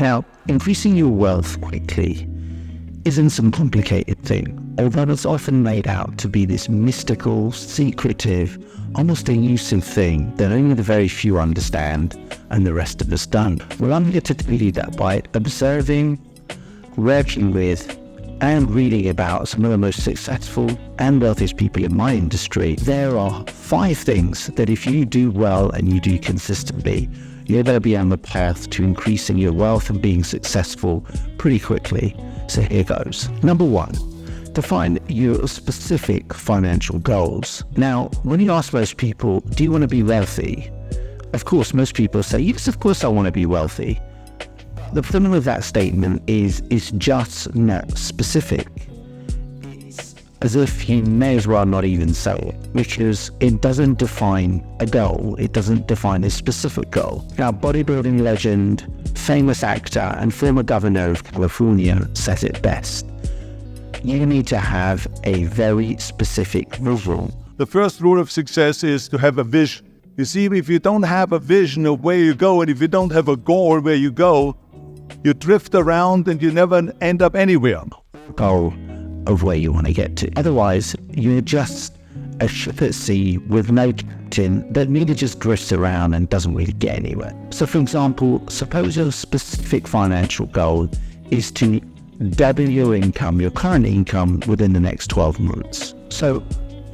Now, increasing your wealth quickly isn't some complicated thing, although it's often made out to be this mystical, secretive, almost elusive thing that only the very few understand and the rest of us don't. Well, I'm here to tell you that by observing, working with, and reading about some of the most successful and wealthiest people in my industry, there are 5 things that if you do well and you do consistently, you're going to be on the path to increasing your wealth and being successful pretty quickly. So here goes. Number 1, define your specific financial goals. Now, when you ask most people, do you want to be wealthy? Of course, most people say, yes, of course I want to be wealthy. The problem with that statement is it's just not specific. It's as if you may as well not even say it, because it doesn't define a goal. It doesn't define a specific goal. Now, bodybuilding legend, famous actor, and former governor of California says it best. You need to have a very specific vision. The first rule of success is to have a vision. You see, if you don't have a vision of where you go, and if you don't have a goal where you go, you drift around and you never end up anywhere. Goal of where you want to get to. Otherwise, you're just a ship at sea with no captain that really just drifts around and doesn't really get anywhere. So for example, suppose your specific financial goal is to double your income, your current income, within the next 12 months. So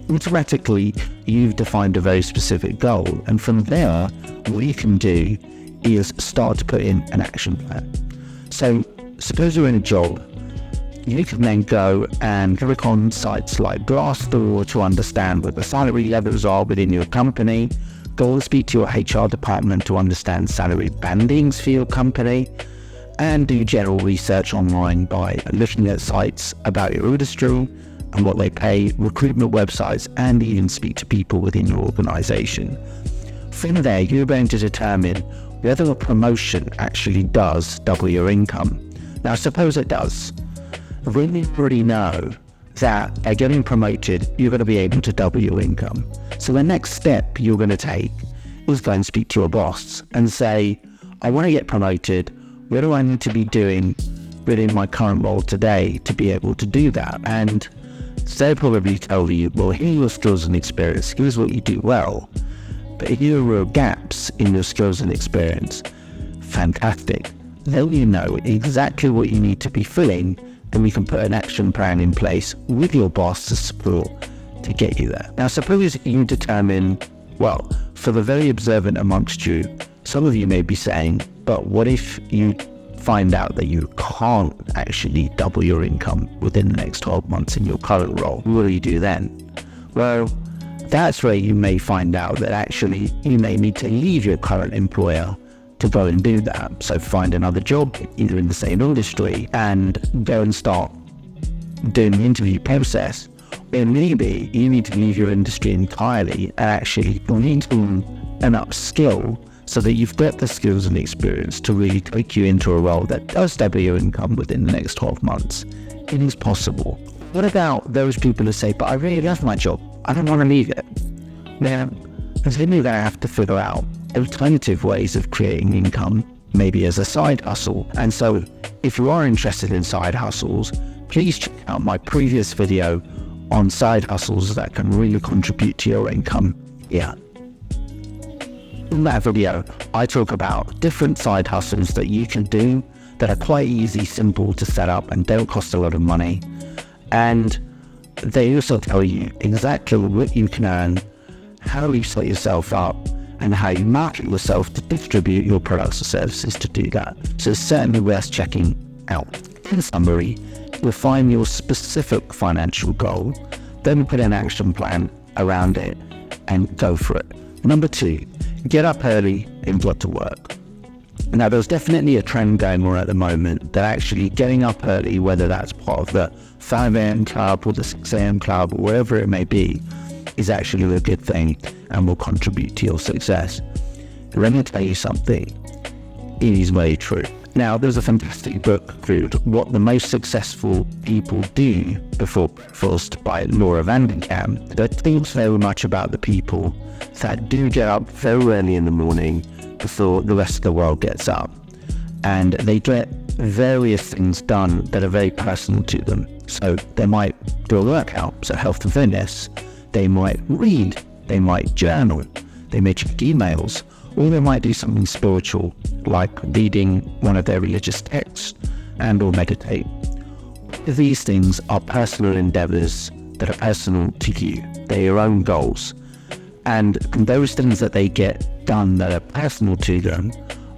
automatically, you've defined a very specific goal. And from there, what you can do is start to put in an action plan. So suppose you're in a job, you can then go and click on sites like Glassdoor to understand what the salary levels are within your company. Go and speak to your HR department to understand salary bandings for your company, and do general research online by looking at sites about your industry and what they pay, recruitment websites, and even speak to people within your organization. From there, you're going to determine whether a promotion actually does double your income. Now, suppose it does. When you already know that by getting promoted, you're going to be able to double your income. So the next step you're going to take is go and speak to your boss and say, I want to get promoted. What do I need to be doing within my current role today to be able to do that? And they'll probably tell you, well, here are your skills and experience. Here's what you do well. But here are gaps in your skills and experience. Fantastic. Then you know exactly what you need to be filling, and we can put an action plan in place with your boss to support to get you there. Now, suppose you determine, well, for the very observant amongst you, some of you may be saying, but what if you find out that you can't actually double your income within the next 12 months in your current role? What do you do then? Well, that's where you may find out that actually you may need to leave your current employer to go and do that. So find another job, either in the same industry, and go and start doing the interview process. Or maybe you need to leave your industry entirely and actually need to an upskill so that you've got the skills and experience to really take you into a role that does double your income within the next 12 months. It is possible. What about those people who say, but I really love my job, I don't want to leave it? Now, then you're going to have to figure out alternative ways of creating income, maybe as a side hustle. And so if you are interested in side hustles, please check out my previous video on side hustles that can really contribute to your income. Yeah. In that video, I talk about different side hustles that you can do that are quite easy, simple to set up and don't cost a lot of money. And they also tell you exactly what you can earn, how you set yourself up, and how you market yourself to distribute your products or services to do that. So it's certainly worth checking out. In summary, refine your specific financial goal, then put an action plan around it and go for it. Number 2, get up early and get to work. Now, there's definitely a trend going on at the moment that actually getting up early, whether that's part of the 5 a.m. club or the 6 a.m. club or wherever it may be, is actually a good thing and will contribute to your success. Let me tell you something, it is very true. Now, there's a fantastic book called What the Most Successful People Do Before Breakfast by Laura Vanderkam that thinks very much about the people that do get up very early in the morning before the rest of the world gets up. and they get various things done that are very personal to them. So they might do a workout, so health and fitness. They might read, they might journal, they may check emails, or they might do something spiritual, like reading one of their religious texts and or meditate. These things are personal endeavors that are personal to you. They're your own goals. And those things that they get done that are personal to them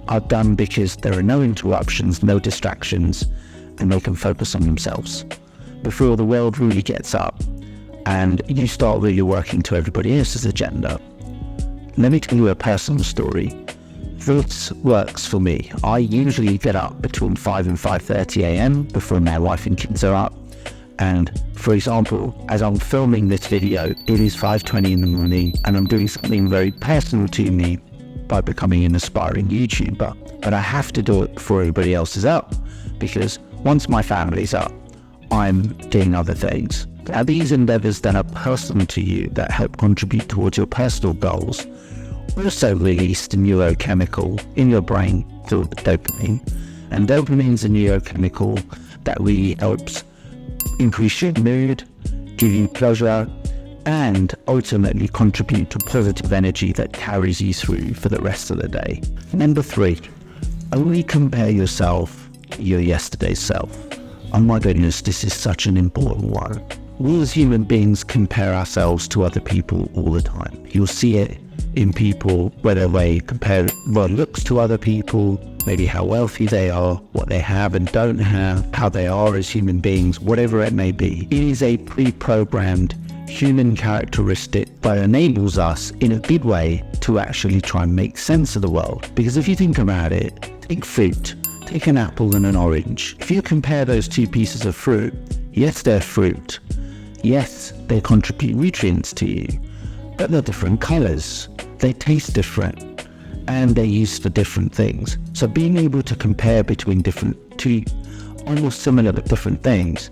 are done because there are no interruptions, no distractions, and they can focus on themselves before the world really gets up and you start really working to everybody else's agenda. Let me tell you a personal story. This works for me. I usually get up between 5 and 5:30 a.m. before my wife and kids are up. And for example, as I'm filming this video, it is 5:20 in the morning and I'm doing something very personal to me by becoming an aspiring YouTuber. But I have to do it before everybody else is up, because once my family's up, I'm doing other things. Now, these endeavors that are personal to you, that help contribute towards your personal goals, also released a neurochemical in your brain called dopamine. And dopamine is a neurochemical that really helps increase your mood, give you pleasure, and ultimately contribute to positive energy that carries you through for the rest of the day. Number 3, only compare yourself to your yesterday's self. Oh my goodness, this is such an important one. We as human beings compare ourselves to other people all the time. You'll see it in people, whether they compare their looks to other people, maybe how wealthy they are, what they have and don't have, how they are as human beings, whatever it may be. It is a pre-programmed human characteristic that enables us in a good way to actually try and make sense of the world. Because if you think about it, take fruit, take an apple and an orange. If you compare those two pieces of fruit, yes, they're fruit. Yes, they contribute nutrients to you, but they're different colors. They taste different and they're used for different things. So being able to compare between two almost similar but different things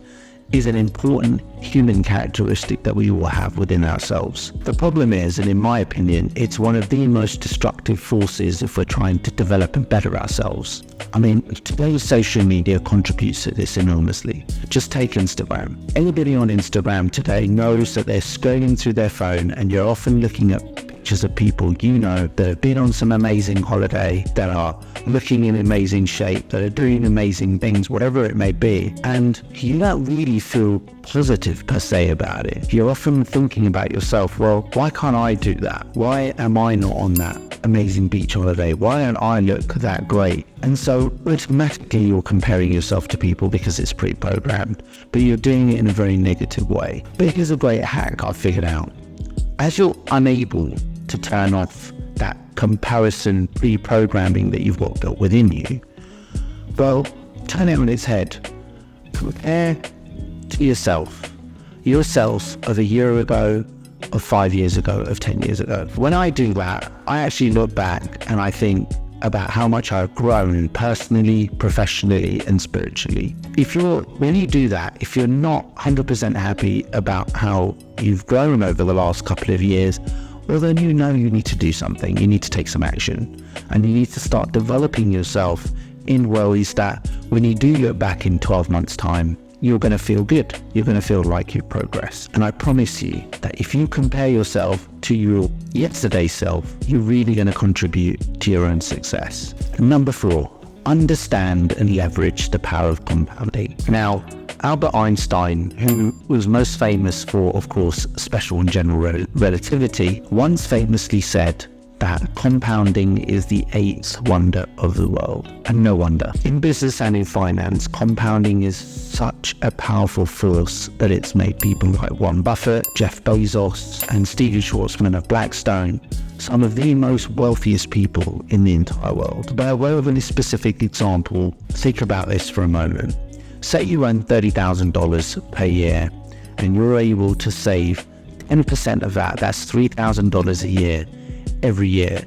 is an important human characteristic that we all have within ourselves. The problem is, and in my opinion, it's one of the most destructive forces if we're trying to develop and better ourselves. I mean, today's social media contributes to this enormously. Just take Instagram. Anybody on Instagram today knows that they're scrolling through their phone and you're often looking at pictures of people you know that have been on some amazing holiday, that are looking in amazing shape, that are doing amazing things, whatever it may be, and you don't really feel positive per se about it. You're often thinking about yourself, well, why can't I do that? Why am I not on that amazing beach holiday? Why don't I look that great? And so automatically you're comparing yourself to people because it's pre-programmed, but you're doing it in a very negative way. But here's a great hack I figured out. As you're unable to turn off that comparison pre-programming that you've got built within you, well, turn it on its head. Compare to yourself of a year ago, of 5 years ago, of 10 years ago. When I do that, I actually look back and I think about how much I've grown personally, professionally, and spiritually. When you do that, if you're not 100% happy about how you've grown over the last couple of years, well, then you know you need to do something. You need to take some action, and you need to start developing yourself in ways that when you do look back in 12 months' time, you're going to feel good. You're going to feel like you've progressed. And I promise you that if you compare yourself to your yesterday self, you're really going to contribute to your own success. Number 4, understand and leverage the power of compounding. Now, Albert Einstein, who was most famous for, of course, special and general relativity, once famously said that compounding is the 8th wonder of the world. And no wonder. In business and in finance, compounding is such a powerful force that it's made people like Warren Buffett, Jeff Bezos, and Stephen Schwarzman of Blackstone some of the most wealthiest people in the entire world. By way of a specific example, think about this for a moment. Say you earn $30,000 per year and you're able to save 10% of that, that's $3,000 a year, every year.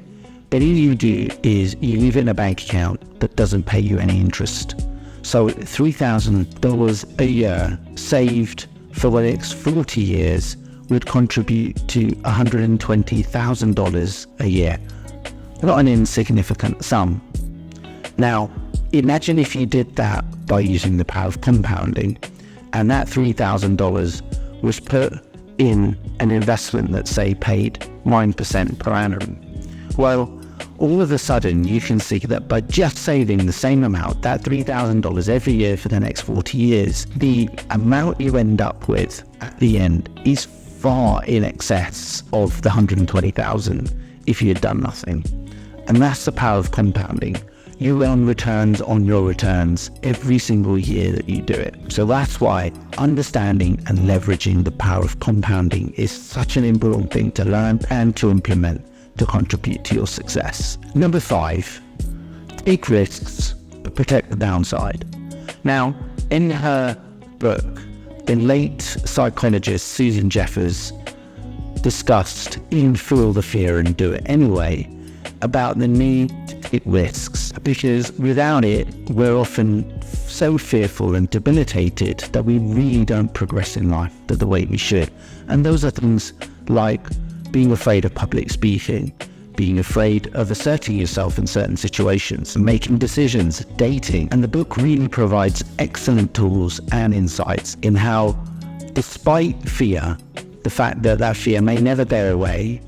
Then all you do is you leave it in a bank account that doesn't pay you any interest. So $3,000 a year saved for the next 40 years would contribute to $120,000 a year. Not an insignificant sum. Now, imagine if you did that by using the power of compounding, and that $3,000 was put in an investment that, say, paid 9% per annum. Well, all of a sudden you can see that by just saving the same amount, that $3,000 every year for the next 40 years, the amount you end up with at the end is far in excess of the $120,000 if you had done nothing. And that's the power of compounding. You earn returns on your returns every single year that you do it. So that's why understanding and leveraging the power of compounding is such an important thing to learn and to implement to contribute to your success. Number 5, take risks, but protect the downside. Now, in her book, the late psychologist Susan Jeffers discussed in Feel the Fear and Do It Anyway about the need to take risks, because without it, we're often so fearful and debilitated that we really don't progress in life the way we should. And those are things like being afraid of public speaking, being afraid of asserting yourself in certain situations, making decisions, dating. And the book really provides excellent tools and insights in how, despite fear, the fact that that fear may never go away,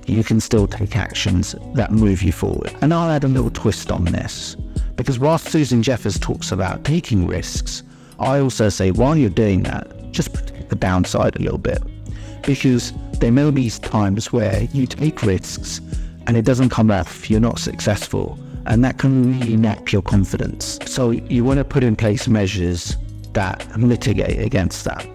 you can still take actions that move you forward. And I'll add a little twist on this, because whilst Susan Jeffers talks about taking risks, I also say while you're doing that, just protect the downside a little bit, because there may be times where you take risks and it doesn't come off, you're not successful, and that can really nap your confidence. So you want to put in place measures that mitigate against that.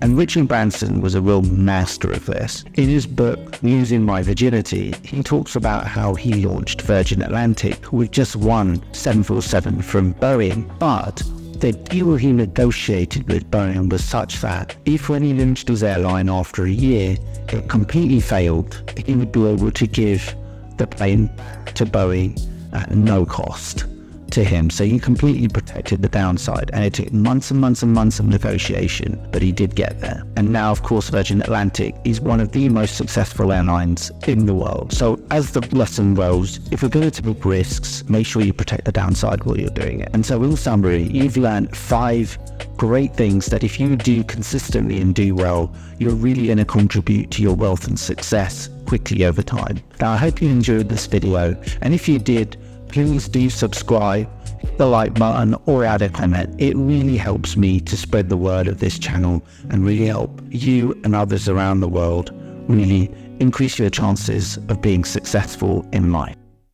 And Richard Branson was a real master of this. In his book, Losing My Virginity, he talks about how he launched Virgin Atlantic with just one 747 from Boeing, but the deal he negotiated with Boeing was such that if when he launched his airline after a year, it completely failed, he would be able to give the plane to Boeing at no cost to him. So he completely protected the downside, and it took months and months and months of negotiation, but he did get there. And now, of course, Virgin Atlantic is one of the most successful airlines in the world. So as the lesson goes, if you're going to take risks, make sure you protect the downside while you're doing it. And so in summary, you've learned 5 great things that if you do consistently and do well, you're really going to contribute to your wealth and success quickly over time. Now, I hope you enjoyed this video, and if you did, please do subscribe, hit the like button, or add a comment. It really helps me to spread the word of this channel and really help you and others around the world really increase your chances of being successful in life.